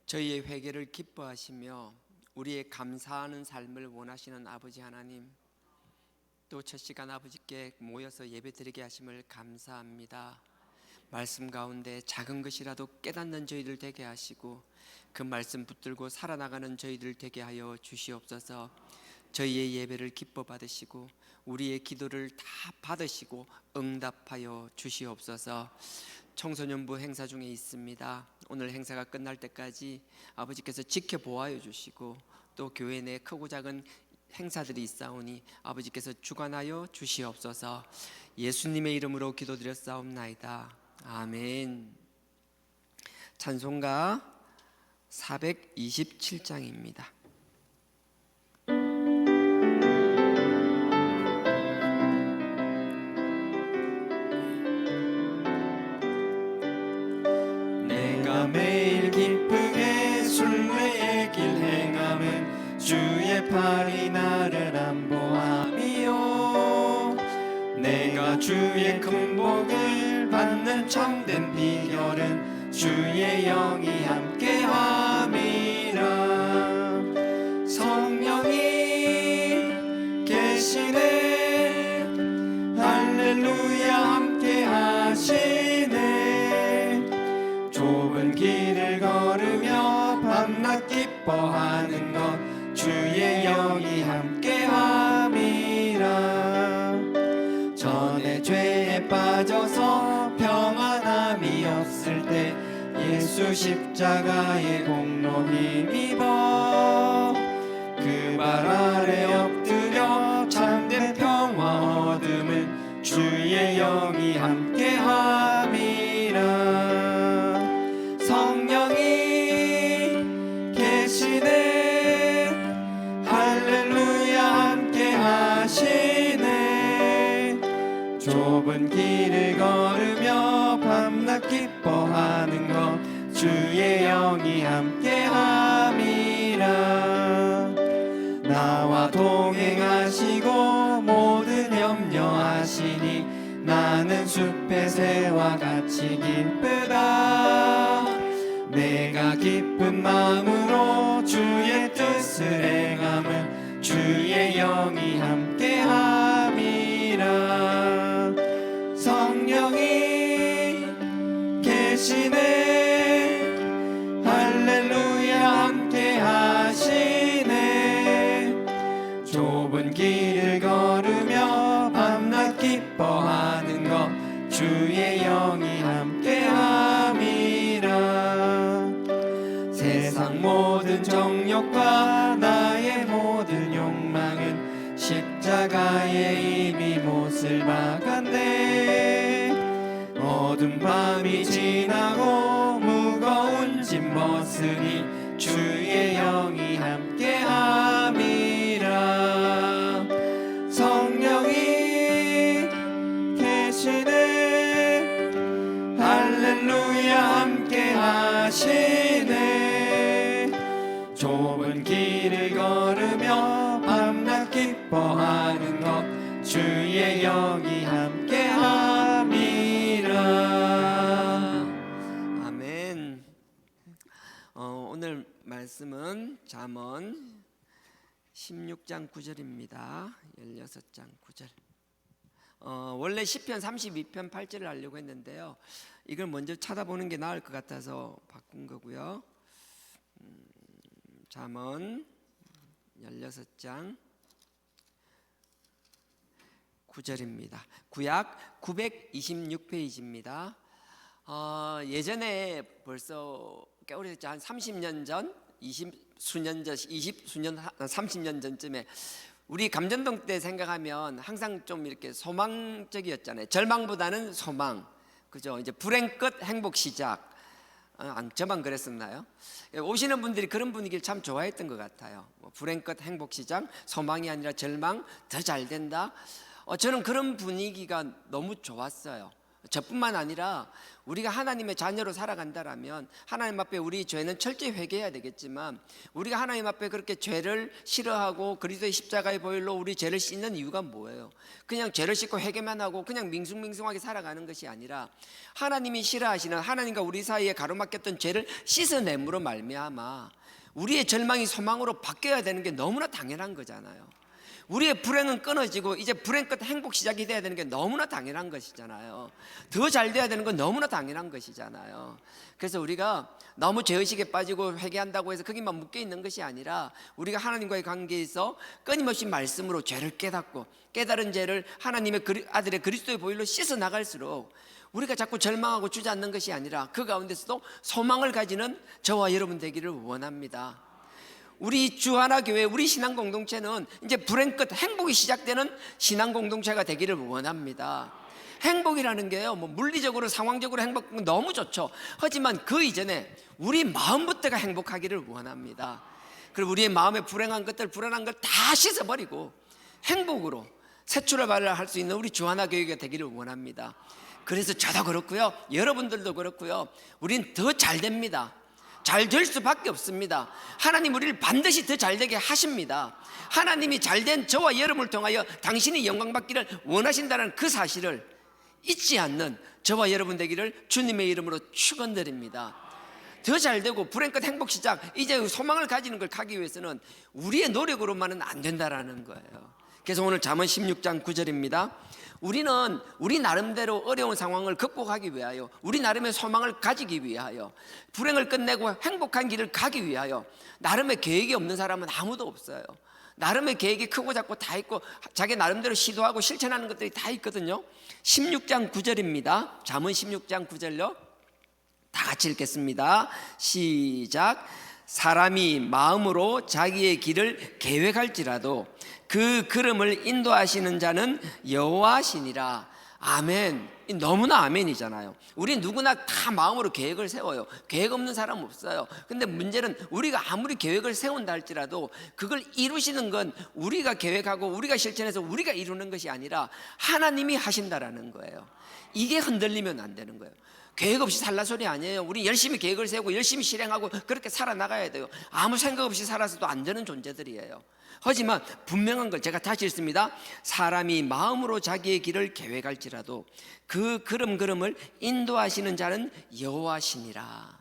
저희의 회개를 기뻐하시며 우리의 감사하는 삶을 원하시는 아버지 하나님, 또 첫 시간 아버지께 모여서 예배드리게 하심을 감사합니다. 말씀 가운데 작은 것이라도 깨닫는 저희들 되게 하시고 그 말씀 붙들고 살아나가는 저희들 되게 하여 주시옵소서. 저희의 예배를 기뻐 받으시고 우리의 기도를 다 받으시고 응답하여 주시옵소서. 청소년부 행사 중에 있습니다. 오늘 행사가 끝날 때까지 아버지께서 지켜보아여 주시고 또 교회 내 크고 작은 행사들이 있사오니 아버지께서 주관하여 주시옵소서. 예수님의 이름으로 기도드렸사옵나이다. 아멘. 찬송가 427장입니다. 내가 매일 기쁘게 순례의 길 행함은 주의 팔이 나를 안보함이요. 내가 주의 큰 복을 받는 참된 비결은 주의 영이 함께함이라. 성령이 계시네, 할렐루야 함께하시네. 좁은 길을 걸으며 밤낮 기뻐하는 것 주의 영이 함께함이라. 전에 죄에 빠져서 평안함이 없을 때 예수 십자가의 공로 힘입어 그 발 아래 엎드려 참된 평화 얻음은 주의 영이 함께함이라. 성령이 계시네, 할렐루야 함께하시네. 좁은 길을 걸으며 밤낮 기뻐하는 것 주의 영이 함께함이라. 나와 동행하시고 모든 염려하시니 나는 숲의 새와 같이 기쁘다. 내가 기쁜 마음으로 주의 뜻을 행함은 주의 영이 함께함이라. 성령이 계시네, 할렐루야 함께하시네. 좁은 길을 걸으며 밤낮 기뻐하는 것 주의 영이 함께함이라. 세상 모든 정욕과 나의 모든 욕망은 십자가에 이미 못을 박았네. 어두운 밤이 지나고 무거운 짐 벗으니 주의 영이 함께함이라. 성령이 계시네, 할렐루야 함께하시네. 좁은 길을 걸으며 밤낮 기뻐하는 것 주의 영이 함께함이라. 아멘. 오늘 말씀은 잠언 16장 9절입니다. 16장 9절. 원래 시편 32편 8절을 하려고 했는데요, 이걸 먼저 찾아보는 게 나을 것 같아서 바꾼 거고요. 잠언 16장 9절입니다. 구약 926페이지입니다. 예전에 벌써 꽤 오래됐죠. 한 30년 전, 20수년 전, 20수년, 30년 전쯤에 우리 감전동 때 생각하면 항상 좀 이렇게 소망적이었잖아요. 절망보다는 소망, 그죠? 이제 불행 끝 행복 시작. 저만 그랬었나요? 오시는 분들이 그런 분위기를 참 좋아했던 것 같아요. 불행 끝 행복 시작, 소망이 아니라 절망, 더 잘 된다. 저는 그런 분위기가 너무 좋았어요. 저뿐만 아니라 우리가 하나님의 자녀로 살아간다라면 하나님 앞에 우리 죄는 철저히 회개해야 되겠지만, 우리가 하나님 앞에 그렇게 죄를 싫어하고 그리스도의 십자가의 보혈로 우리 죄를 씻는 이유가 뭐예요? 그냥 죄를 씻고 회개만 하고 그냥 밍숭밍숭하게 살아가는 것이 아니라, 하나님이 싫어하시는, 하나님과 우리 사이에 가로막혔던 죄를 씻어냄으로 말미암아 우리의 절망이 소망으로 바뀌어야 되는 게 너무나 당연한 거잖아요. 우리의 불행은 끊어지고 이제 불행 끝 행복 시작이 돼야 되는 게 너무나 당연한 것이잖아요. 더 잘 돼야 되는 건 너무나 당연한 것이잖아요. 그래서 우리가 너무 죄의식에 빠지고 회개한다고 해서 거기만 묶여 있는 것이 아니라, 우리가 하나님과의 관계에서 끊임없이 말씀으로 죄를 깨닫고, 깨달은 죄를 하나님의 아들의 그리스도의 보혈로 씻어 나갈수록 우리가 자꾸 절망하고 주저앉는 것이 아니라 그 가운데서도 소망을 가지는 저와 여러분 되기를 원합니다. 우리 주하나교회, 우리 신앙공동체는 이제 불행 끝 행복이 시작되는 신앙공동체가 되기를 원합니다. 행복이라는 게요, 뭐 물리적으로 상황적으로 행복 너무 좋죠. 하지만 그 이전에 우리 마음부터가 행복하기를 원합니다. 그리고 우리의 마음의 불행한 것들, 불안한 걸 다 씻어버리고 행복으로 새 출발을 할 수 있는 우리 주하나교회가 되기를 원합니다. 그래서 저도 그렇고요, 여러분들도 그렇고요, 우린 더 잘 됩니다. 잘 될 수밖에 없습니다. 하나님 우리를 반드시 더 잘되게 하십니다. 하나님이 잘된 저와 여러분을 통하여 당신이 영광받기를 원하신다는 그 사실을 잊지 않는 저와 여러분 되기를 주님의 이름으로 축원드립니다. 더 잘되고 불행 끝 행복 시작, 이제 소망을 가지는 걸 가기 위해서는 우리의 노력으로만은 안 된다라는 거예요. 그래서 오늘 잠언 16장 9절입니다. 우리는 우리 나름대로 어려운 상황을 극복하기 위하여, 우리 나름의 소망을 가지기 위하여, 불행을 끝내고 행복한 길을 가기 위하여 나름의 계획이 없는 사람은 아무도 없어요. 나름의 계획이 크고 작고 다 있고 자기 나름대로 시도하고 실천하는 것들이 다 있거든요. 16장 9절입니다. 잠언 16장 9절요. 다 같이 읽겠습니다. 시작. 사람이 마음으로 자기의 길을 계획할지라도 그 걸음을 인도하시는 자는 여호와시니라. 아멘. 너무나 아멘이잖아요. 우리 누구나 다 마음으로 계획을 세워요. 계획 없는 사람 없어요. 근데 문제는 우리가 아무리 계획을 세운다 할지라도 그걸 이루시는 건 우리가 계획하고 우리가 실천해서 우리가 이루는 것이 아니라 하나님이 하신다라는 거예요. 이게 흔들리면 안 되는 거예요. 계획 없이 살라 소리 아니에요. 우리 열심히 계획을 세우고 열심히 실행하고 그렇게 살아나가야 돼요. 아무 생각 없이 살아서도 안 되는 존재들이에요. 하지만 분명한 걸 제가 다시 읽습니다. 사람이 마음으로 자기의 길을 계획할지라도 그 걸음걸음을 인도하시는 자는 여호와시니라.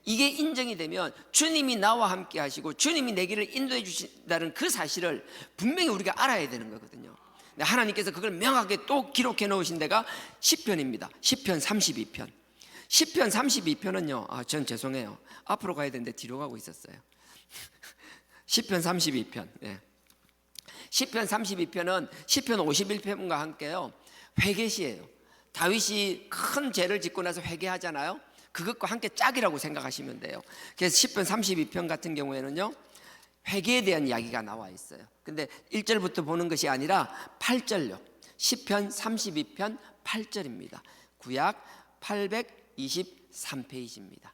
이게 인정이 되면 주님이 나와 함께 하시고 주님이 내 길을 인도해 주신다는 그 사실을 분명히 우리가 알아야 되는 거거든요. 하나님께서 그걸 명확하게 또 기록해 놓으신 데가 시편입니다. 시편 32편. 시편 32편은요, 전 죄송해요, 앞으로 가야 되는데 뒤로 가고 있었어요. 시편 32편. 예. 시편 32편은 시편 51편과 함께요, 회개시예요. 다윗이 큰 죄를 짓고 나서 회개하잖아요. 그것과 함께 짝이라고 생각하시면 돼요. 그래서 시편 32편 같은 경우에는요, 회개에 대한 이야기가 나와 있어요. 근데 1절부터 보는 것이 아니라 8절요. 시편 32편 8절입니다. 구약 823페이지입니다.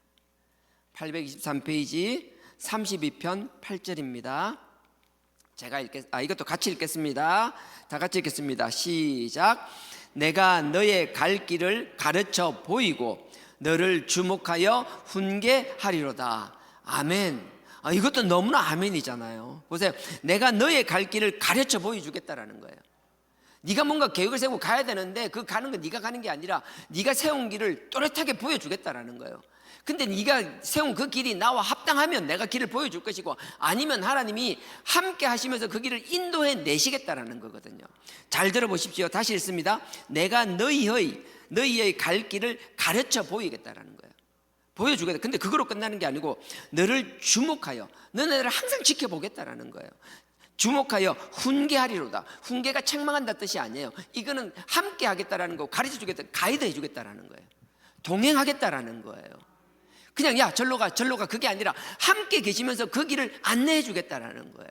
823페이지 32편 8절입니다. 제가 이것도 같이 읽겠습니다. 다 같이 읽겠습니다. 시작. 내가 너의 갈 길을 가르쳐 보이고 너를 주목하여 훈계하리로다. 아멘. 이것도 너무나 아멘이잖아요. 보세요. 내가 너의 갈 길을 가르쳐 보여주겠다라는 거예요. 네가 뭔가 계획을 세우고 가야 되는데 그 가는 건 네가 가는 게 아니라 네가 세운 길을 또렷하게 보여주겠다라는 거예요. 근데 네가 세운 그 길이 나와 합당하면 내가 길을 보여줄 것이고, 아니면 하나님이 함께 하시면서 그 길을 인도해 내시겠다라는 거거든요. 잘 들어보십시오. 다시 읽습니다. 내가 너희의 갈 길을 가르쳐 보이겠다라는 거예요. 보여주겠다. 근데 그거로 끝나는 게 아니고 너를 주목하여, 너네를 항상 지켜보겠다라는 거예요. 주목하여 훈계하리로다. 훈계가 책망한다 뜻이 아니에요. 이거는 함께 하겠다라는 거, 가르쳐 주겠다, 가이드 해주겠다라는 거예요. 동행하겠다라는 거예요. 그냥 야 절로 가 그게 아니라 함께 계시면서 그 길을 안내해 주겠다라는 거예요.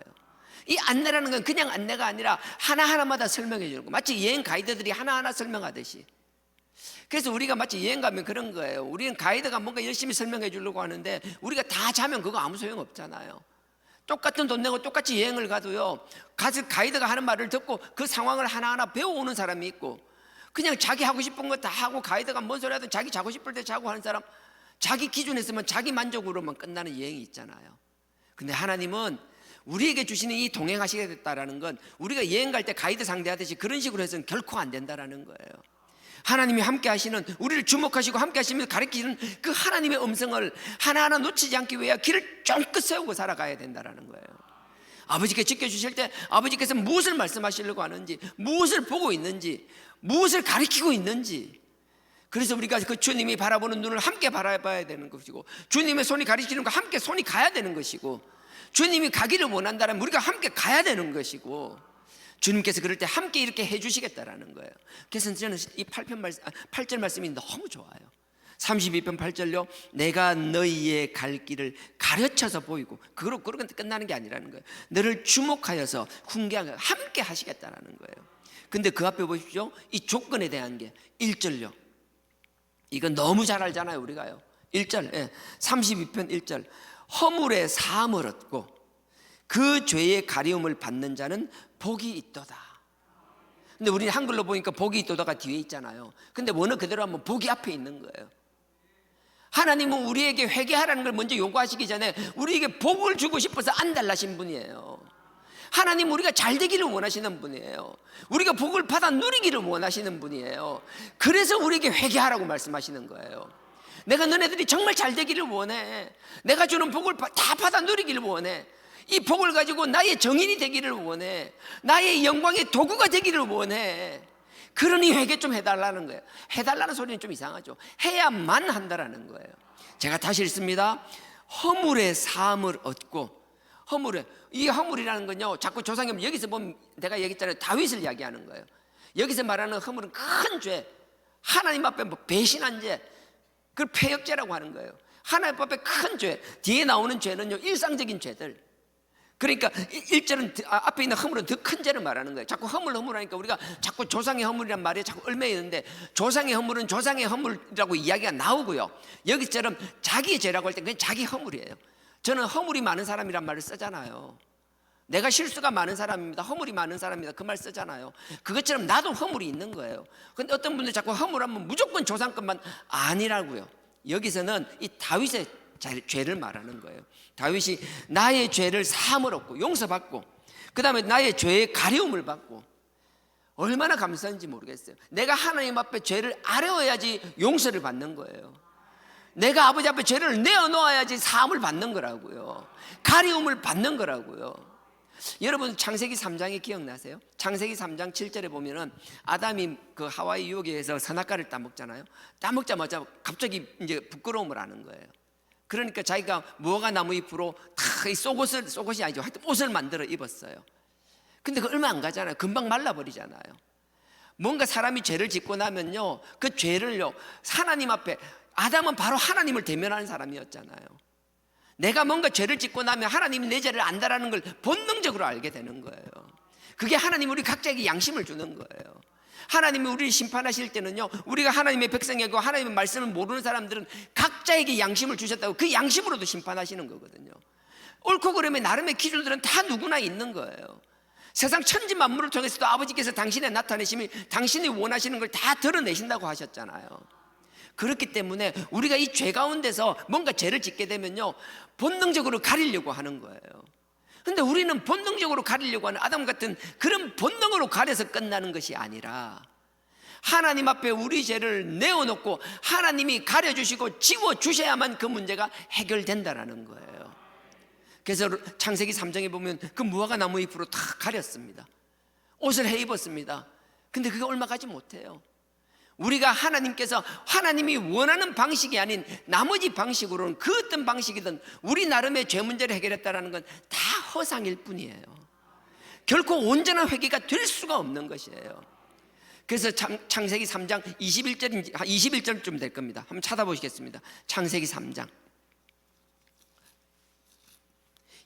이 안내라는 건 그냥 안내가 아니라 하나하나마다 설명해 주는 거, 마치 여행 가이드들이 하나하나 설명하듯이. 그래서 우리가 마치 여행 가면 그런 거예요. 우리는 가이드가 뭔가 열심히 설명해 주려고 하는데 우리가 다 자면 그거 아무 소용 없잖아요. 똑같은 돈 내고 똑같이 여행을 가도요, 가이드가 하는 말을 듣고 그 상황을 하나하나 배워오는 사람이 있고, 그냥 자기 하고 싶은 거 다 하고 가이드가 뭔 소리 하든 자기 자고 싶을 때 자고 하는 사람, 자기 기준에서만 자기 만족으로만 끝나는 여행이 있잖아요. 근데 하나님은 우리에게 주시는 이 동행하시겠다라는 건 우리가 여행 갈 때 가이드 상대하듯이 그런 식으로 해서는 결코 안 된다라는 거예요. 하나님이 함께 하시는, 우리를 주목하시고 함께 하시면서 가르치는 그 하나님의 음성을 하나하나 놓치지 않기 위해 길을 쫑긋 세우고 살아가야 된다라는 거예요. 아버지께 지켜주실 때 아버지께서 무엇을 말씀하시려고 하는지, 무엇을 보고 있는지, 무엇을 가르치고 있는지, 그래서 우리가 그 주님이 바라보는 눈을 함께 바라봐야 되는 것이고, 주님의 손이 가르치는 거 함께 손이 가야 되는 것이고, 주님이 가기를 원한다면 우리가 함께 가야 되는 것이고, 주님께서 그럴 때 함께 이렇게 해주시겠다라는 거예요. 그래서 저는 이 8절 말씀이 너무 좋아요. 32편 8절요, 내가 너희의 갈 길을 가르쳐서 보이고, 그러고 끝나는 게 아니라는 거예요. 너를 주목하여서 훈계하고 함께 하시겠다라는 거예요. 근데 그 앞에 보십시오, 이 조건에 대한 게 1절요, 이건 너무 잘 알잖아요 우리가요. 1절, 32편 1절, 허물의 사함을 얻고 그 죄의 가리움을 받는 자는 복이 있도다. 근데 우리는 한글로 보니까 복이 있도다가 뒤에 있잖아요. 근데 원어 그대로 하면 복이 앞에 있는 거예요. 하나님은 우리에게 회개하라는 걸 먼저 요구하시기 전에 우리에게 복을 주고 싶어서 안달나신 분이에요. 하나님 우리가 잘 되기를 원하시는 분이에요. 우리가 복을 받아 누리기를 원하시는 분이에요. 그래서 우리에게 회개하라고 말씀하시는 거예요. 내가 너네들이 정말 잘 되기를 원해. 내가 주는 복을 다 받아 누리기를 원해. 이 복을 가지고 나의 정인이 되기를 원해. 나의 영광의 도구가 되기를 원해. 그러니 회개 좀 해달라는 거예요. 해달라는 소리는 좀 이상하죠. 해야만 한다라는 거예요. 제가 다시 읽습니다. 허물의 사함을 얻고, 허물에, 이 허물이라는 건요, 자꾸 조상님, 여기서 보면 내가 얘기했잖아요, 다윗을 이야기하는 거예요. 여기서 말하는 허물은 큰 죄, 하나님 앞에 뭐 배신한 죄, 그걸 폐역죄라고 하는 거예요. 하나님 앞에 큰 죄, 뒤에 나오는 죄는요 일상적인 죄들. 그러니까 1절은 앞에 있는 허물은 더 큰 죄를 말하는 거예요. 자꾸 허물하니까 우리가 자꾸 조상의 허물이란 말이 자꾸 얽매이는데, 조상의 허물은 조상의 허물이라고 이야기가 나오고요, 여기처럼 자기의 죄라고 할 때 그냥 자기 허물이에요. 저는 허물이 많은 사람이란 말을 쓰잖아요. 내가 실수가 많은 사람입니다, 허물이 많은 사람입니다, 그 말 쓰잖아요. 그것처럼 나도 허물이 있는 거예요. 근데 어떤 분들 자꾸 허물하면 무조건 조상 것만, 아니라고요. 여기서는 이 다윗의 죄를 말하는 거예요. 다윗이 나의 죄를 사함을 얻고 용서받고, 그 다음에 나의 죄의 가려움을 받고, 얼마나 감사한지 모르겠어요. 내가 하나님 앞에 죄를 아뢰어야지 용서를 받는 거예요. 내가 아버지 앞에 죄를 내어놓아야지 사함을 받는 거라고요. 가려움을 받는 거라고요. 여러분 창세기 3장이 기억나세요? 창세기 3장 7절에 보면은 아담이 그 하와이 유혹에서 선악과를 따먹잖아요. 따먹자마자 갑자기 이제 부끄러움을 하는 거예요. 그러니까 자기가 무화과 나무 잎으로 다 이 속옷이 아니죠, 하여튼 옷을 만들어 입었어요. 근데 그 얼마 안 가잖아요. 금방 말라버리잖아요. 뭔가 사람이 죄를 짓고 나면요, 그 죄를요 하나님 앞에, 아담은 바로 하나님을 대면하는 사람이었잖아요. 내가 뭔가 죄를 짓고 나면 하나님이 내 죄를 안다라는 걸 본능적으로 알게 되는 거예요. 그게 하나님 우리 각자에게 양심을 주는 거예요. 하나님이 우리를 심판하실 때는요, 우리가 하나님의 백성이고 하나님의 말씀을 모르는 사람들은 각자에게 양심을 주셨다고 그 양심으로도 심판하시는 거거든요. 옳고 그름의 나름의 기준들은 다 누구나 있는 거예요. 세상 천지 만물을 통해서도 아버지께서 당신의 나타내심이 당신이 원하시는 걸 다 드러내신다고 하셨잖아요. 그렇기 때문에 우리가 이 죄 가운데서 뭔가 죄를 짓게 되면요, 본능적으로 가리려고 하는 거예요. 근데 우리는 본능적으로 가리려고 하는 아담 같은 그런 본능으로 가려서 끝나는 것이 아니라, 하나님 앞에 우리 죄를 내어놓고 하나님이 가려주시고 지워주셔야만 그 문제가 해결된다라는 거예요. 그래서 창세기 3장에 보면 그 무화과 나무 잎으로 다 가렸습니다. 옷을 해 입었습니다. 근데 그게 얼마 가지 못해요. 우리가 하나님께서 하나님이 원하는 방식이 아닌 나머지 방식으로는, 그 어떤 방식이든 우리 나름의 죄 문제를 해결했다는 건 다 허상일 뿐이에요. 결코 온전한 회개가 될 수가 없는 것이에요. 그래서 창세기 3장 21절쯤 될 겁니다. 한번 찾아보시겠습니다. 창세기 3장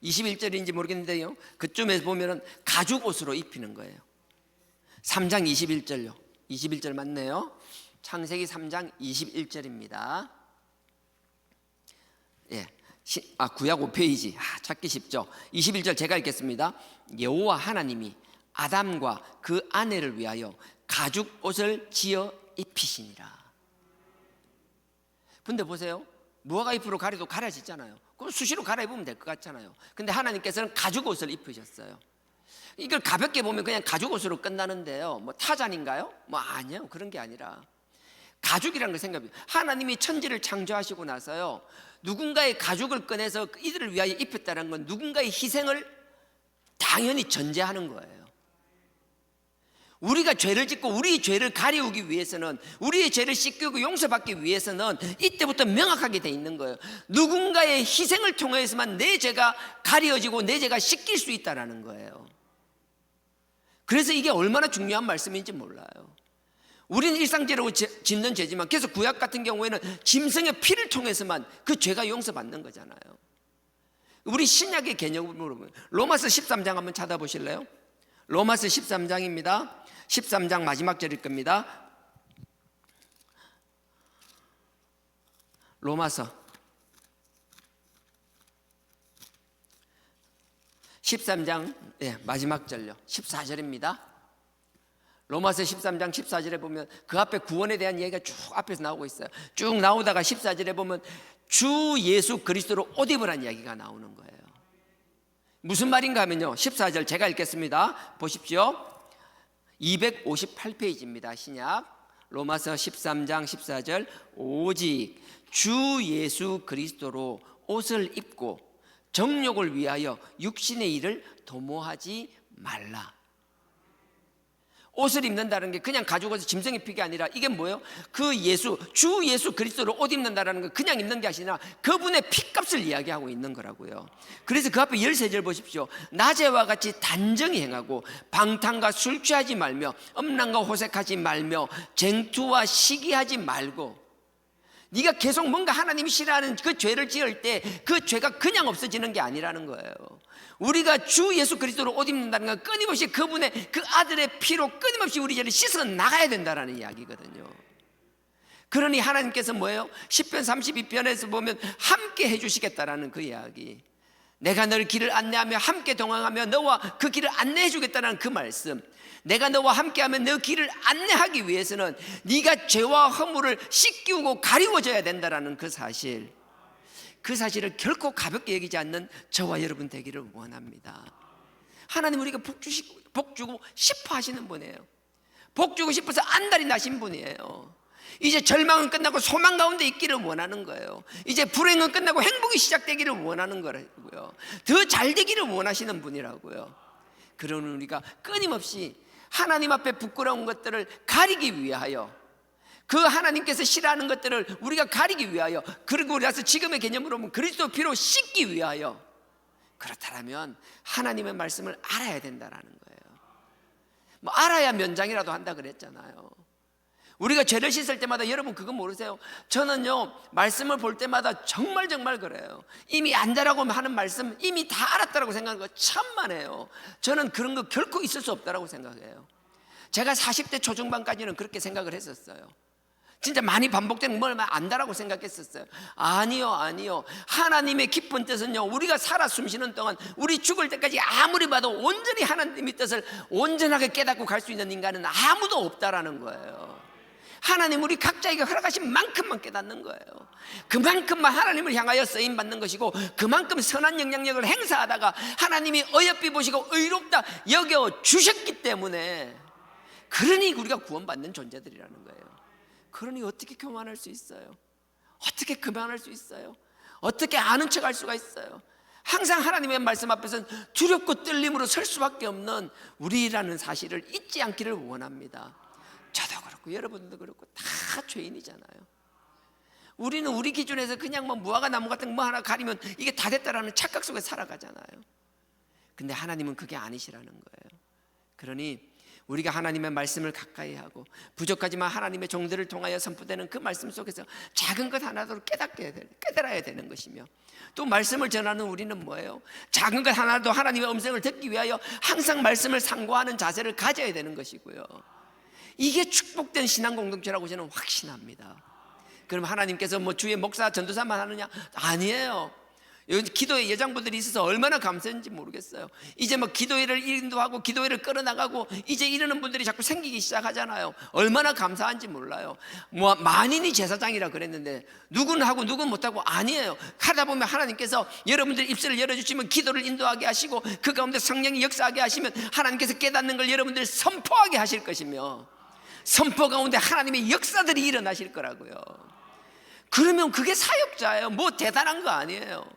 21절인지 모르겠는데요, 그쯤에서 보면은 가죽 옷으로 입히는 거예요. 3장 21절요. 21절 맞네요. 창세기 3장 21절입니다. 예, 구약 5페이지. 찾기 쉽죠. 21절 제가 읽겠습니다. 여호와 하나님이 아담과 그 아내를 위하여 가죽 옷을 지어 입히시니라. 근데 보세요, 무화과 잎으로 가려도 가려지잖아요. 그럼 수시로 갈아입으면 될 것 같잖아요. 근데 하나님께서는 가죽 옷을 입히셨어요. 이걸 가볍게 보면 그냥 가죽 옷으로 끝나는데요, 뭐 타잔인가요? 뭐 아니에요. 그런 게 아니라 가죽이라는 걸 생각해요. 하나님이 천지를 창조하시고 나서요, 누군가의 가죽을 꺼내서 이들을 위하여 입혔다는 건 누군가의 희생을 당연히 전제하는 거예요. 우리가 죄를 짓고 우리의 죄를 가리우기 위해서는, 우리의 죄를 씻기고 용서받기 위해서는 이때부터 명확하게 돼 있는 거예요. 누군가의 희생을 통해서만 내 죄가 가려지고 내 죄가 씻길 수 있다는 거예요. 그래서 이게 얼마나 중요한 말씀인지 몰라요. 우리는 일상죄로 짓는 죄지만 계속 구약 같은 경우에는 짐승의 피를 통해서만 그 죄가 용서받는 거잖아요. 우리 신약의 개념으로 보면 로마서 13장 한번 찾아보실래요? 로마서 13장입니다. 13장 마지막 절일 겁니다. 로마서 13장 마지막 절요, 14절입니다. 로마서 13장 14절에 보면 그 앞에 구원에 대한 얘기가 쭉 앞에서 나오고 있어요. 쭉 나오다가 14절에 보면 주 예수 그리스도로 옷 입으라는 이야기가 나오는 거예요. 무슨 말인가 하면요, 14절 제가 읽겠습니다. 보십시오. 258페이지입니다. 신약 로마서 13장 14절. 오직 주 예수 그리스도로 옷을 입고 정욕을 위하여 육신의 일을 도모하지 말라. 옷을 입는다는 게 그냥 가지고 짐승 입히기 아니라 이게 뭐예요? 그 주 예수 그리스도로 옷 입는다는 거 그냥 입는 게 아니라 그분의 핏값을 이야기하고 있는 거라고요. 그래서 그 앞에 13절 보십시오. 낮에와 같이 단정히 행하고 방탕과 술 취하지 말며 음란과 호색하지 말며 쟁투와 시기하지 말고. 네가 계속 뭔가 하나님이 싫어하는 그 죄를 지을 때 그 죄가 그냥 없어지는 게 아니라는 거예요. 우리가 주 예수 그리스도로 옷 입는다는 건 끊임없이 그분의 그 아들의 피로 끊임없이 우리 죄를 씻어 나가야 된다는 이야기거든요. 그러니 하나님께서 뭐예요? 시편 32편에서 보면 함께 해주시겠다라는 그 이야기, 내가 너를 길을 안내하며 함께 동행하며 너와 그 길을 안내해 주겠다는 그 말씀, 내가 너와 함께하면 너 길을 안내하기 위해서는 네가 죄와 허물을 씻기우고 가리워져야 된다는 그 사실, 그 사실을 결코 가볍게 여기지 않는 저와 여러분 되기를 원합니다. 하나님 우리가 복 주고 싶어 하시는 분이에요. 복 주고 싶어서 안달이 나신 분이에요. 이제 절망은 끝나고 소망 가운데 있기를 원하는 거예요. 이제 불행은 끝나고 행복이 시작되기를 원하는 거라고요. 더 잘 되기를 원하시는 분이라고요. 그러는 우리가 끊임없이 하나님 앞에 부끄러운 것들을 가리기 위하여, 그 하나님께서 싫어하는 것들을 우리가 가리기 위하여, 그리고 나서 지금의 개념으로 보면 그리스도 피로 씻기 위하여, 그렇다면 하나님의 말씀을 알아야 된다는 거예요. 뭐 알아야 면장이라도 한다 그랬잖아요. 우리가 죄를 씻을 때마다, 여러분 그거 모르세요? 저는요 말씀을 볼 때마다 정말 그래요. 이미 안다라고 하는 말씀 이미 다 알았다라고 생각하는 거 천만에요. 저는 그런 거 결코 있을 수 없다라고 생각해요. 제가 40대 초중반까지는 그렇게 생각을 했었어요. 진짜 많이 반복되는 걸 안다라고 생각했었어요. 아니요. 하나님의 깊은 뜻은요, 우리가 살아 숨쉬는 동안 우리 죽을 때까지 아무리 봐도 온전히 하나님의 뜻을 온전하게 깨닫고 갈 수 있는 인간은 아무도 없다라는 거예요. 하나님 우리 각자에게 허락하신 만큼만 깨닫는 거예요. 그만큼만 하나님을 향하여 쓰임받는 것이고, 그만큼 선한 영향력을 행사하다가 하나님이 어여삐 보시고 의롭다 여겨 주셨기 때문에, 그러니 우리가 구원받는 존재들이라는 거예요. 그러니 어떻게 교만할 수 있어요? 어떻게 그만할 수 있어요? 어떻게 아는 척할 수가 있어요? 항상 하나님의 말씀 앞에서는 두렵고 떨림으로 설 수밖에 없는 우리라는 사실을 잊지 않기를 원합니다. 저도 그렇고 여러분도 그렇고 다 죄인이잖아요. 우리는 우리 기준에서 그냥 뭐 무화과 나무 같은 거 하나 가리면 이게 다 됐다라는 착각 속에 살아가잖아요. 근데 하나님은 그게 아니시라는 거예요. 그러니 우리가 하나님의 말씀을 가까이 하고 부족하지만 하나님의 종들을 통하여 선포되는 그 말씀 속에서 작은 것 하나도 깨달아야 되는 것이며, 또 말씀을 전하는 우리는 뭐예요? 작은 것 하나도 하나님의 음성을 듣기 위하여 항상 말씀을 상고하는 자세를 가져야 되는 것이고요. 이게 축복된 신앙 공동체라고 저는 확신합니다. 그럼 하나님께서 뭐 주의 목사 전도사만 하느냐? 아니에요. 여기 기도회 여장부들이 있어서 얼마나 감사했는지 모르겠어요. 이제 뭐 기도회를 인도하고 기도회를 끌어나가고 이제 이러는 분들이 자꾸 생기기 시작하잖아요. 얼마나 감사한지 몰라요. 뭐 만인이 제사장이라 그랬는데 누구는 하고 누구는 못하고 아니에요. 하다 보면 하나님께서 여러분들 입술을 열어주시면 기도를 인도하게 하시고 그 가운데 성령이 역사하게 하시면 하나님께서 깨닫는 걸 여러분들 선포하게 하실 것이며 선포 가운데 하나님의 역사들이 일어나실 거라고요. 그러면 그게 사역자예요. 뭐 대단한 거 아니에요.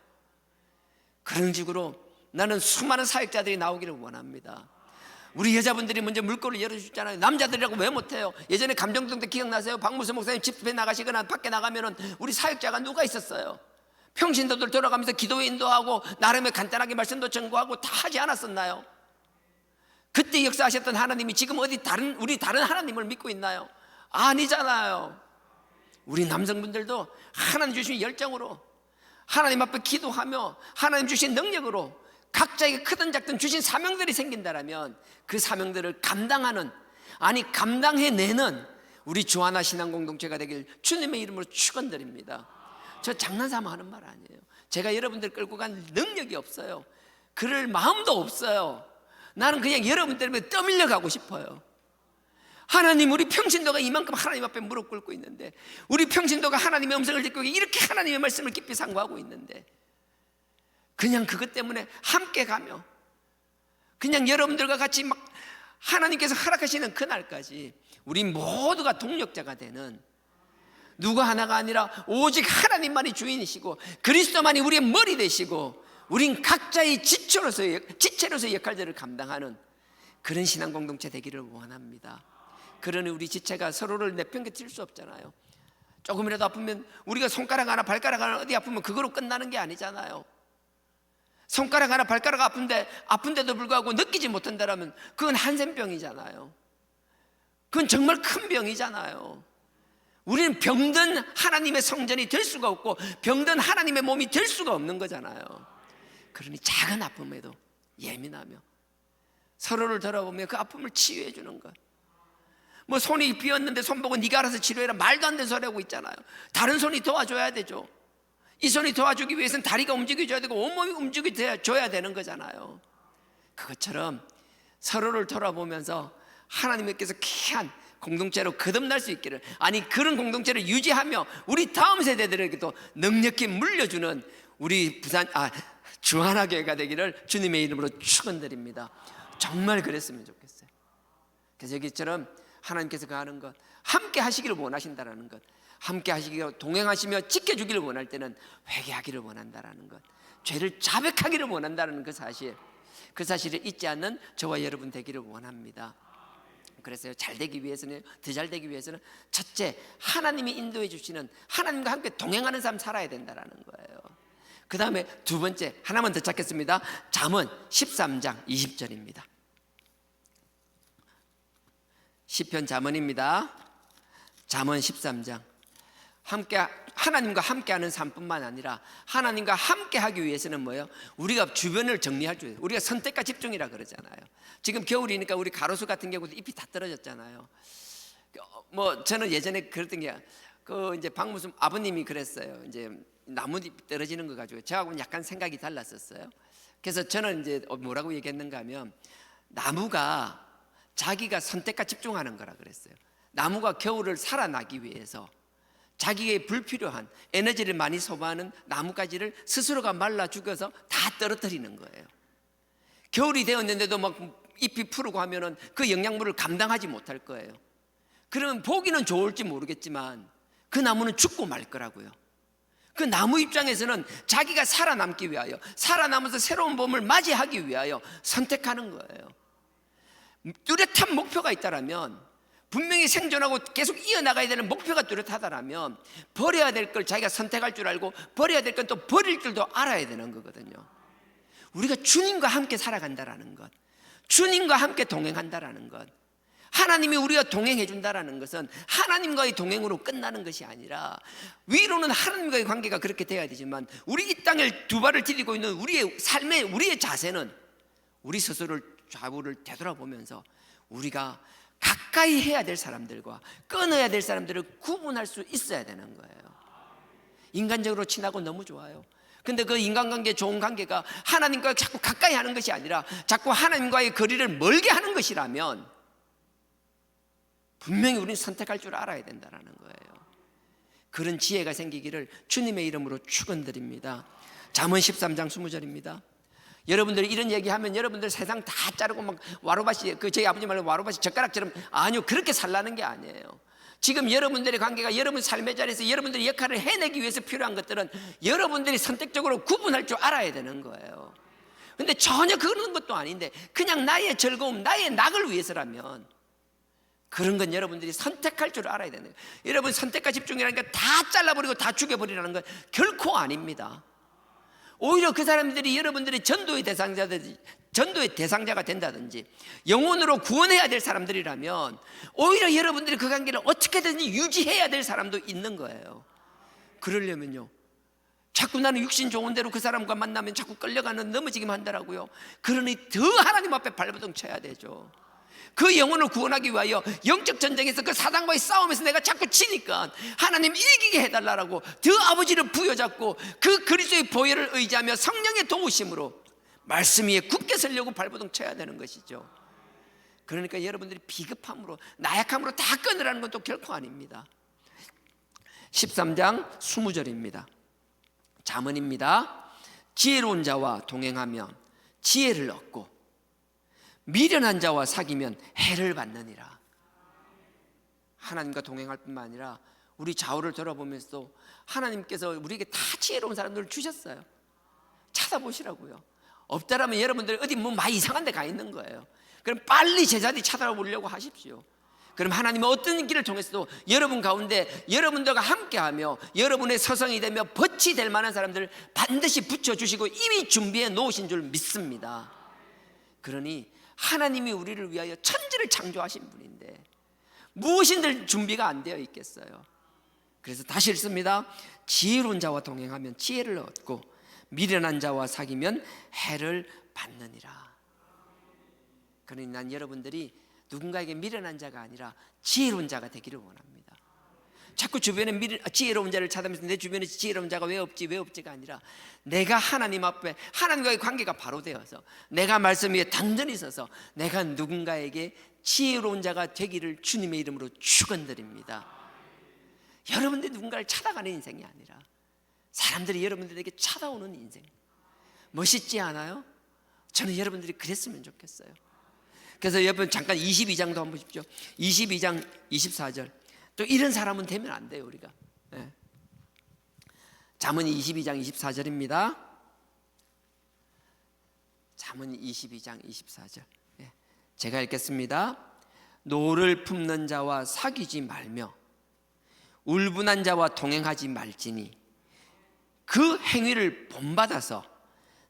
그런 식으로 나는 수많은 사역자들이 나오기를 원합니다. 우리 여자분들이 먼저 물꼬를 열어주잖아요. 남자들이라고 왜 못해요? 예전에 감정동 때 기억나세요? 박무수 목사님 집회 나가시거나 밖에 나가면은 우리 사역자가 누가 있었어요? 평신도들 돌아가면서 기도 인도하고 나름의 간단하게 말씀도 전구하고 다 하지 않았었나요? 그때 역사하셨던 하나님이 지금 어디 우리 다른 하나님을 믿고 있나요? 아니잖아요. 우리 남성분들도 하나님 주신 열정으로 하나님 앞에 기도하며 하나님 주신 능력으로 각자에게 크든 작든 주신 사명들이 생긴다라면 그 사명들을 감당하는, 아니 감당해내는 우리 주하나 신앙공동체가 되길 주님의 이름으로 축원드립니다. 저 장난삼아 하는 말 아니에요. 제가 여러분들 끌고 간 능력이 없어요. 그럴 마음도 없어요. 나는 그냥 여러분 때문에 떠밀려 가고 싶어요. 하나님, 우리 평신도가 이만큼 하나님 앞에 무릎 꿇고 있는데, 우리 평신도가 하나님의 음성을 듣고 이렇게 하나님의 말씀을 깊이 상고하고 있는데, 그냥 그것 때문에 함께 가며 그냥 여러분들과 같이 막 하나님께서 허락하시는 그날까지 우리 모두가 동력자가 되는, 누구 하나가 아니라 오직 하나님만이 주인이시고 그리스도만이 우리의 머리 되시고 우린 각자의 지체로서의 역할들을 감당하는 그런 신앙 공동체 되기를 원합니다. 그러니 우리 지체가 서로를 내팽개칠 수 없잖아요. 조금이라도 아프면 우리가 손가락 하나 발가락 하나 어디 아프면 그거로 끝나는 게 아니잖아요. 손가락 하나 발가락 아픈데도 불구하고 느끼지 못한다면 그건 한센병이잖아요. 그건 정말 큰 병이잖아요. 우리는 병든 하나님의 성전이 될 수가 없고 병든 하나님의 몸이 될 수가 없는 거잖아요. 그러니 작은 아픔에도 예민하며 서로를 돌아보며 그 아픔을 치유해 주는 것. 뭐 손이 비었는데 손 보고 네가 알아서 치료해라, 말도 안 되는 소리 하고 있잖아요. 다른 손이 도와줘야 되죠. 이 손이 도와주기 위해서는 다리가 움직여줘야 되고 온몸이 움직여줘야 되는 거잖아요. 그것처럼 서로를 돌아보면서 하나님께서 귀한 공동체로 거듭날 수 있기를, 아니 그런 공동체를 유지하며 우리 다음 세대들에게도 능력있게 물려주는 우리 주하나교회가 되기를 주님의 이름으로 축원드립니다. 정말 그랬으면 좋겠어요. 그래서 여기처럼 하나님께서 가는 것, 함께 하시기를 원하신다라는 것, 함께 하시기를 동행하시며 지켜주기를 원할 때는 회개하기를 원한다라는 것, 죄를 자백하기를 원한다는 그 사실을 잊지 않는 저와 여러분 되기를 원합니다. 그래서 잘 되기 위해서는, 더 잘 되기 위해서는 첫째, 하나님이 인도해 주시는, 하나님과 함께 동행하는 삶 살아야 된다라는 거예요. 그 다음에 두 번째, 하나만 더 찾겠습니다. 잠언 13장 20절입니다. 시편 잠언입니다. 잠언 13장. 하나님과 함께하는 삶뿐만 아니라 하나님과 함께하기 위해서는 뭐예요? 우리가 주변을 정리할 줄, 우리가 선택과 집중이라 그러잖아요. 지금 겨울이니까 우리 가로수 같은 경우도 잎이 다 떨어졌잖아요. 뭐 저는 예전에 그랬던 게, 이제 박무수 아버님이 그랬어요. 이제 나뭇잎 떨어지는 거 가지고 저하고는 약간 생각이 달랐었어요. 그래서 저는 이제 뭐라고 얘기했는가 하면, 나무가 자기가 선택과 집중하는 거라 그랬어요. 나무가 겨울을 살아나기 위해서 자기의 불필요한 에너지를 많이 소모하는 나뭇가지를 스스로가 말라 죽여서 다 떨어뜨리는 거예요. 겨울이 되었는데도 막 잎이 푸르고 하면은 그 영양분을 감당하지 못할 거예요. 그러면 보기는 좋을지 모르겠지만 그 나무는 죽고 말 거라고요. 그 나무 입장에서는 자기가 살아남기 위하여, 살아남아서 새로운 봄을 맞이하기 위하여 선택하는 거예요. 뚜렷한 목표가 있다라면, 분명히 생존하고 계속 이어나가야 되는 목표가 뚜렷하다라면 버려야 될 걸 자기가 선택할 줄 알고 버려야 될 건 또 버릴 줄도 알아야 되는 거거든요. 우리가 주님과 함께 살아간다라는 것, 주님과 함께 동행한다라는 것, 하나님이 우리와 동행해 준다라는 것은 하나님과의 동행으로 끝나는 것이 아니라, 위로는 하나님과의 관계가 그렇게 돼야 되지만 우리 이 땅을 두 발을 디디고 있는 우리의 삶의, 우리의 자세는 우리 스스로를 좌우를 되돌아보면서 우리가 가까이 해야 될 사람들과 끊어야 될 사람들을 구분할 수 있어야 되는 거예요. 인간적으로 친하고 너무 좋아요. 근데 그 인간관계, 좋은 관계가 하나님과 자꾸 가까이 하는 것이 아니라 자꾸 하나님과의 거리를 멀게 하는 것이라면 분명히 우리는 선택할 줄 알아야 된다는 거예요. 그런 지혜가 생기기를 주님의 이름으로 축원드립니다. 잠언 13장 20절입니다. 여러분들이 이런 얘기하면 여러분들 세상 다 자르고 막 와로밭이, 저희 아버지 말로 와로밭이 젓가락처럼, 아니요, 그렇게 살라는 게 아니에요. 지금 여러분들의 관계가 여러분 삶의 자리에서 여러분들의 역할을 해내기 위해서 필요한 것들은 여러분들이 선택적으로 구분할 줄 알아야 되는 거예요. 근데 전혀 그런 것도 아닌데 그냥 나의 즐거움, 나의 낙을 위해서라면 그런 건 여러분들이 선택할 줄 알아야 되는 거예요. 여러분, 선택과 집중이라는 게 다 잘라버리고 다 죽여버리라는 건 결코 아닙니다. 오히려 그 사람들이 여러분들이 전도의 대상자가 된다든지 영혼으로 구원해야 될 사람들이라면 오히려 여러분들이 그 관계를 어떻게든지 유지해야 될 사람도 있는 거예요. 그러려면요, 자꾸 나는 육신 좋은 대로 그 사람과 만나면 자꾸 끌려가는, 넘어지기만 한다라고요. 그러니 더 하나님 앞에 발버둥 쳐야 되죠. 그 영혼을 구원하기 위하여 영적 전쟁에서 그 사단과의 싸움에서 내가 자꾸 지니까 하나님 이기게 해달라고 더 아버지를 부여잡고 그 그리스도의 보혈을 의지하며 성령의 도우심으로 말씀 위에 굳게 서려고 발버둥 쳐야 되는 것이죠. 그러니까 여러분들이 비급함으로, 나약함으로 다 끊으라는 것도 결코 아닙니다. 13장 20절입니다. 잠언입니다. 지혜로운 자와 동행하면 지혜를 얻고 미련한 자와 사귀면 해를 받느니라. 하나님과 동행할 뿐만 아니라 우리 좌우를 돌아보면서 하나님께서 우리에게 다 지혜로운 사람들을 주셨어요. 찾아보시라고요. 없다라면 여러분들 어디 뭐 많이 이상한 데 가 있는 거예요. 그럼 빨리 제자리 찾아보려고 하십시오. 그럼 하나님은 어떤 길을 통해서도 여러분 가운데 여러분들과 함께하며 여러분의 서성이 되며 벗이 될 만한 사람들을 반드시 붙여주시고 이미 준비해 놓으신 줄 믿습니다. 그러니 하나님이 우리를 위하여 천지를 창조하신 분인데 무엇인들 준비가 안 되어 있겠어요. 그래서 다시 읽습니다. 지혜로운 자와 동행하면 지혜를 얻고 미련한 자와 사귀면 해를 받느니라. 그러니 난 여러분들이 누군가에게 미련한 자가 아니라 지혜로운 자가 되기를 원합니다. 자꾸 주변에 지혜로운 자를 찾으면서 내 주변에 지혜로운 자가 왜 없지가 아니라 내가 하나님 앞에 하나님과의 관계가 바로 되어서 내가 말씀 위에 단전히 서서 내가 누군가에게 지혜로운 자가 되기를 주님의 이름으로 축원드립니다. 여러분들이 누군가를 찾아가는 인생이 아니라 사람들이 여러분들에게 찾아오는 인생. 멋있지 않아요? 저는 여러분들이 그랬으면 좋겠어요. 그래서 여러분 잠깐 22장도 한번 보십시오. 22장 24절. 또 이런 사람은 되면 안 돼요, 우리가. 네. 잠언이 22장 24절입니다. 잠언이 22장 24절. 네. 제가 읽겠습니다. 노를 품는 자와 사귀지 말며 울분한 자와 동행하지 말지니 그 행위를 본받아서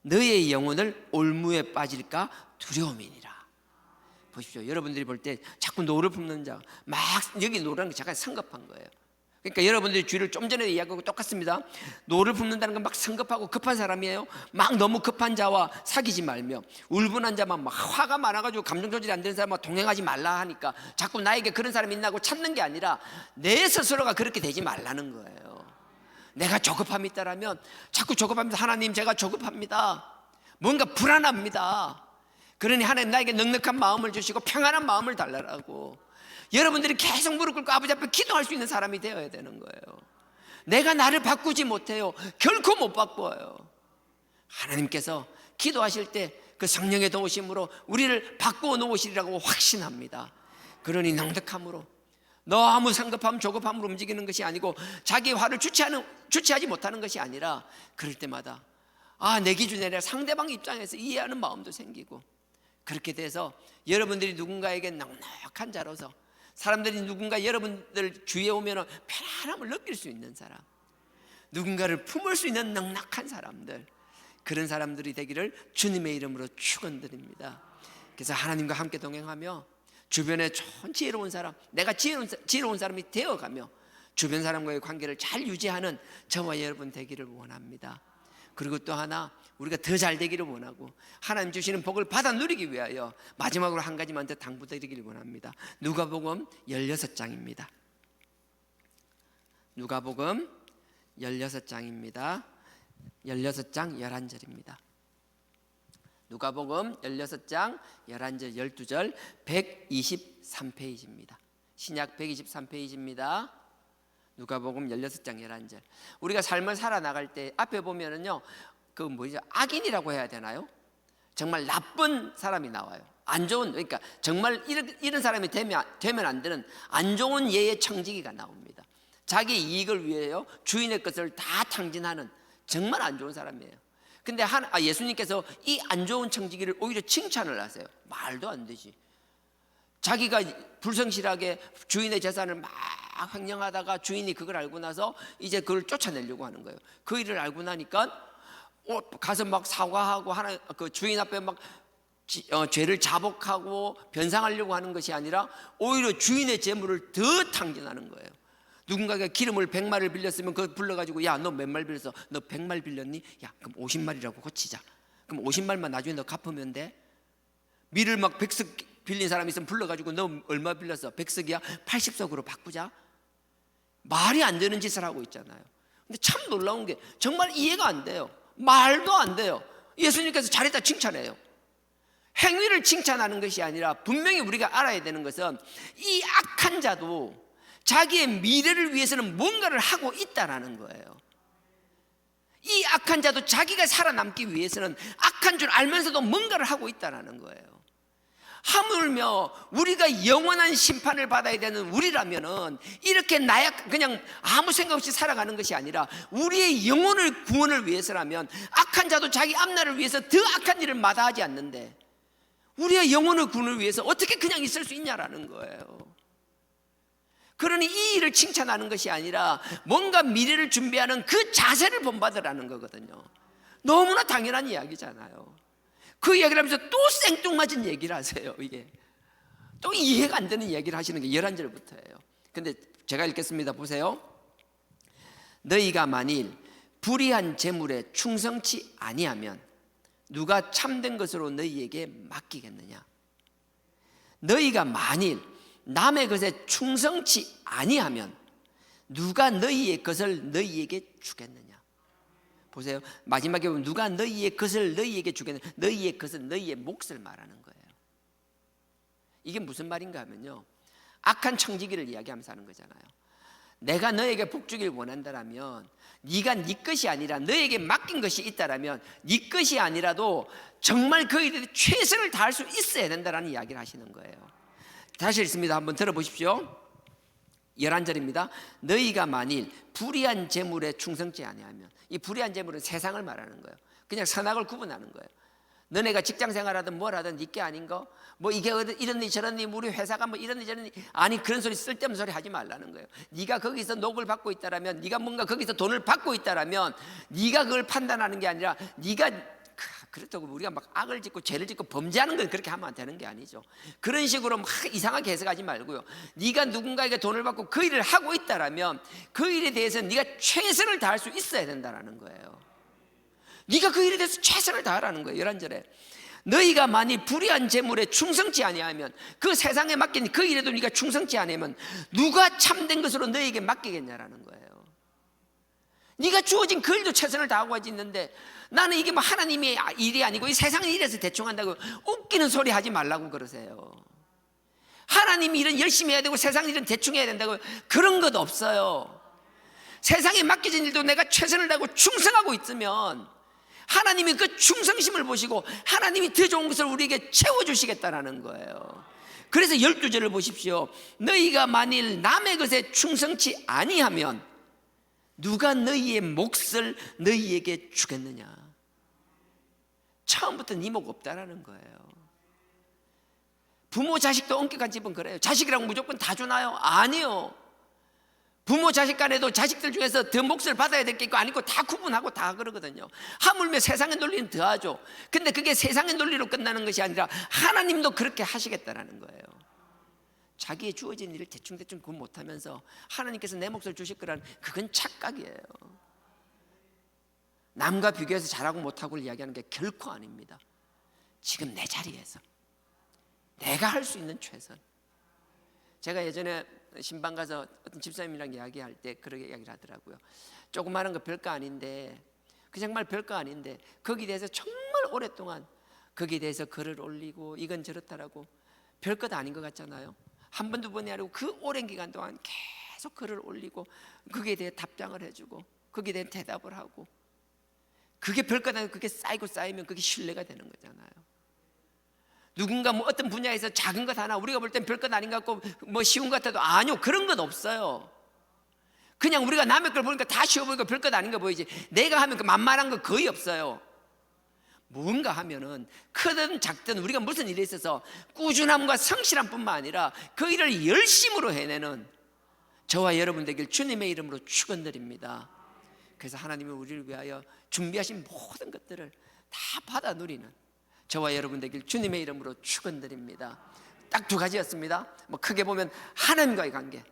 너의 영혼을 올무에 빠질까 두려움이니라. 보십시오. 여러분들이 볼 때 자꾸 노를 품는 자, 막 여기 노라는 게 잠깐 성급한 거예요. 그러니까 여러분들이 주의를 좀 전에 이야기하고 똑같습니다. 노를 품는다는 건 막 성급하고 급한 사람이에요. 막 너무 급한 자와 사귀지 말며 울분한 자만 막 화가 많아가지고 감정 조절이 안 되는 사람과 동행하지 말라 하니까 자꾸 나에게 그런 사람이 있나고 찾는 게 아니라 내 스스로가 그렇게 되지 말라는 거예요. 내가 조급함이 있다라면 자꾸 조급합니다. 하나님, 제가 조급합니다. 뭔가 불안합니다. 그러니 하나님 나에게 넉넉한 마음을 주시고 평안한 마음을 달라고 여러분들이 계속 무릎 꿇고 아버지 앞에 기도할 수 있는 사람이 되어야 되는 거예요. 내가 나를 바꾸지 못해요. 결코 못 바꿔요. 하나님께서 기도하실 때 그 성령의 도우심으로 우리를 바꾸어 놓으시리라고 확신합니다. 그러니 넉넉함으로 너무 성급함 조급함으로 움직이는 것이 아니고 자기 화를 주체하지 못하는 것이 아니라 그럴 때마다 내 기준이 아니라 상대방 입장에서 이해하는 마음도 생기고 그렇게 돼서 여러분들이 누군가에게 넉넉한 자로서 사람들이 누군가 여러분들 주위에 오면 편안함을 느낄 수 있는 사람, 누군가를 품을 수 있는 넉넉한 사람들, 그런 사람들이 되기를 주님의 이름으로 축원드립니다. 그래서 하나님과 함께 동행하며 주변에 좋은 지혜로운 사람, 내가 지혜로운 사람이 되어가며 주변 사람과의 관계를 잘 유지하는 저와 여러분 되기를 원합니다. 그리고 또 하나, 우리가 더 잘 되기를 원하고 하나님 주시는 복을 받아 누리기 위하여 마지막으로 한 가지만 더 당부드리기를 원합니다. 누가복음 16장입니다. 누가복음 16장입니다. 16장 11절입니다. 누가복음 16장 11절 12절 123페이지입니다. 신약 123페이지입니다. 누가복음 16장 11절. 우리가 삶을 살아나갈 때 앞에 보면은요, 그 뭐죠? 악인이라고 해야 되나요? 정말 나쁜 사람이 나와요. 안 좋은, 그러니까 정말 이런 사람이 되면 안 되는 안 좋은 예의 청지기가 나옵니다. 자기 이익을 위해요 주인의 것을 다 탕진하는 정말 안 좋은 사람이에요. 근데 예수님께서 이 안 좋은 청지기를 오히려 칭찬을 하세요. 말도 안 되지. 자기가 불성실하게 주인의 재산을 막 횡령하다가 주인이 그걸 알고 나서 이제 그걸 쫓아내려고 하는 거예요. 그 일을 알고 나니까 가서 막 사과하고 그 주인 앞에 막 죄를 자복하고 변상하려고 하는 것이 아니라 오히려 주인의 재물을 더 탕진하는 거예요. 누군가가 기름을 100마리를 빌렸으면 그거 불러가지고 야, 너 몇 마리 빌렸어? 너 100마리 빌렸니? 야, 그럼 50마리라고 고치자. 그럼 50마리만 나중에 너 갚으면 돼. 밀을 막 100석 빌린 사람이 있으면 불러가지고 너 얼마 빌렸어? 100석이야? 80석으로 바꾸자. 말이 안 되는 짓을 하고 있잖아요. 근데 참 놀라운 게 정말 이해가 안 돼요. 말도 안 돼요. 예수님께서 잘했다 칭찬해요. 행위를 칭찬하는 것이 아니라 분명히 우리가 알아야 되는 것은 이 악한 자도 자기의 미래를 위해서는 뭔가를 하고 있다라는 거예요. 이 악한 자도 자기가 살아남기 위해서는 악한 줄 알면서도 뭔가를 하고 있다라는 거예요. 하물며 우리가 영원한 심판을 받아야 되는 우리라면은 이렇게 그냥 아무 생각 없이 살아가는 것이 아니라 우리의 영혼을 구원을 위해서라면 악한 자도 자기 앞날을 위해서 더 악한 일을 마다하지 않는데 우리의 영혼을 구원을 위해서 어떻게 그냥 있을 수 있냐라는 거예요. 그러니 이 일을 칭찬하는 것이 아니라 뭔가 미래를 준비하는 그 자세를 본받으라는 거거든요. 너무나 당연한 이야기잖아요. 그 이야기를 하면서 또 생뚱맞은 얘기를 하세요. 이게 또 이해가 안 되는 이야기를 하시는 게 11절부터예요. 근데 제가 읽겠습니다. 보세요. 너희가 만일 불의한 재물에 충성치 아니하면 누가 참된 것으로 너희에게 맡기겠느냐? 너희가 만일 남의 것에 충성치 아니하면 누가 너희의 것을 너희에게 주겠느냐? 보세요. 마지막에 보면 누가 너희의 것을 너희에게 주겠느냐? 너희의 것은 너희의 몫을 말하는 거예요. 이게 무슨 말인가 하면요, 악한 청지기를 이야기하면서 하는 거잖아요. 내가 너에게 복 주길 원한다라면 네가 네 것이 아니라 너에게 맡긴 것이 있다라면 네 것이 아니라도 정말 그 일에 최선을 다할 수 있어야 된다라는 이야기를 하시는 거예요. 다시 읽습니다. 한번 들어보십시오. 11절입니다. 너희가 만일 불의한 재물에 충성치 아니하면, 이 불의한 재물은 세상을 말하는 거예요. 그냥 선악을 구분하는 거예요. 너네가 직장생활하든 뭘 하든 네게 아닌 거, 뭐 이게 이런 일 저런 일, 우리 회사가 뭐 이런 일 저런 일, 아니 그런 소리, 쓸데없는 소리 하지 말라는 거예요. 네가 거기서 녹을 받고 있다라면, 네가 뭔가 거기서 돈을 받고 있다라면 네가 그걸 판단하는 게 아니라 네가, 그렇다고 우리가 막 악을 짓고 죄를 짓고 범죄하는 건 그렇게 하면 안 되는 게 아니죠. 그런 식으로 막 이상하게 해석하지 말고요, 네가 누군가에게 돈을 받고 그 일을 하고 있다라면 그 일에 대해서 네가 최선을 다할 수 있어야 된다는 거예요. 네가 그 일에 대해서 최선을 다하라는 거예요. 11절에 너희가 만일 불의한 재물에 충성치 아니하면, 그 세상에 맡긴 그 일에도 네가 충성치 아니하면 누가 참된 것으로 너희에게 맡기겠냐라는 거예요. 네가 주어진 그 일도 최선을 다하고 하지 있는데 나는 이게 뭐 하나님의 일이 아니고 이 세상의 일에서 대충 한다고 웃기는 소리 하지 말라고 그러세요. 하나님이 일은 열심히 해야 되고 세상 일은 대충 해야 된다고, 그런 것 없어요. 세상에 맡겨진 일도 내가 최선을 다하고 충성하고 있으면 하나님이 그 충성심을 보시고 하나님이 더 좋은 것을 우리에게 채워주시겠다라는 거예요. 그래서 12절을 보십시오. 너희가 만일 남의 것에 충성치 아니하면 누가 너희의 몫을 너희에게 주겠느냐? 처음부터 네 몫 없다라는 거예요. 부모 자식도 엄격한 집은 그래요. 자식이라고 무조건 다 주나요? 아니요. 부모 자식 간에도 자식들 중에서 더 몫을 받아야 될 게 있고 아니고 다 구분하고 다 그러거든요. 하물며 세상의 논리는 더하죠. 근데 그게 세상의 논리로 끝나는 것이 아니라 하나님도 그렇게 하시겠다라는 거예요. 자기의 주어진 일을 대충대충 구분 못하면서 하나님께서 내 몫을 주실 거라는, 그건 착각이에요. 남과 비교해서 잘하고 못하고를 이야기하는 게 결코 아닙니다. 지금 내 자리에서 내가 할 수 있는 최선. 제가 예전에 신방 가서 어떤 집사님이랑 이야기할 때 그렇게 이야기를 하더라고요. 조그마한 거 별거 아닌데 그 정말 별거 아닌데 거기에 대해서 정말 오랫동안 거기에 대해서 글을 올리고 이건 저렇다라고 별것 아닌 것 같잖아요. 한 번 두 번이 아니고 그 오랜 기간 동안 계속 글을 올리고 거기에 대해 답장을 해주고 거기에 대해 대답을 하고, 그게 별것 아니고 그게 쌓이고 쌓이면 그게 신뢰가 되는 거잖아요. 누군가 뭐 어떤 분야에서 작은 것 하나 우리가 볼 땐 별것 아닌 것 같고 뭐 쉬운 것 같아도 아니요, 그런 건 없어요. 그냥 우리가 남의 걸 보니까 다 쉬워 보이고 별것 아닌 거 보이지, 내가 하면 그 만만한 거 거의 없어요. 뭔가 하면은 크든 작든 우리가 무슨 일에 있어서 꾸준함과 성실함뿐만 아니라 그 일을 열심으로 해내는 저와 여러분 되길 주님의 이름으로 축원드립니다. 그래서 하나님이 우리를 위하여 준비하신 모든 것들을 다 받아 누리는 저와 여러분 되길 주님의 이름으로 축원드립니다. 딱 두 가지였습니다. 뭐 크게 보면 하나님과의 관계,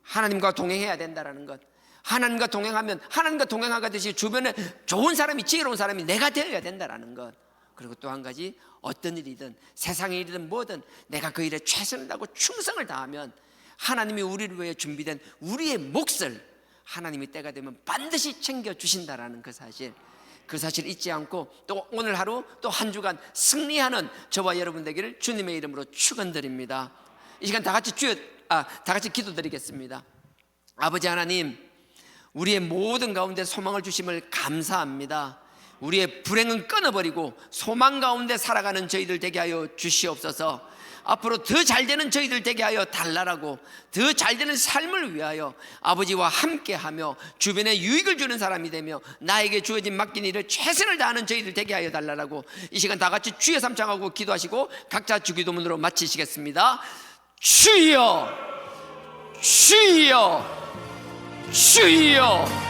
하나님과 동행해야 된다라는 것, 하나님과 동행하면 하나님과 동행하듯이 주변에 좋은 사람이, 지혜로운 사람이 내가 되어야 된다라는 것, 그리고 또 한 가지 어떤 일이든 세상의 일이든 뭐든 내가 그 일에 최선을 다하고 충성을 다하면 하나님이 우리를 위해 준비된 우리의 몫을 하나님이 때가 되면 반드시 챙겨주신다라는 그 사실 잊지 않고 또 오늘 하루 또 한 주간 승리하는 저와 여러분 되기를 주님의 이름으로 축원드립니다. 이 시간 다 같이 기도드리겠습니다. 아버지 하나님, 우리의 모든 가운데 소망을 주심을 감사합니다. 우리의 불행은 끊어버리고 소망 가운데 살아가는 저희들 되게 하여 주시옵소서. 앞으로 더 잘되는 저희들 되게 하여 달라라고, 더 잘되는 삶을 위하여 아버지와 함께하며 주변에 유익을 주는 사람이 되며 나에게 주어진 맡긴 일을 최선을 다하는 저희들 되게 하여 달라라고, 이 시간 다 같이 주여 삼창하고 기도하시고 각자 주기도문으로 마치시겠습니다. 주여, 주여, 주여.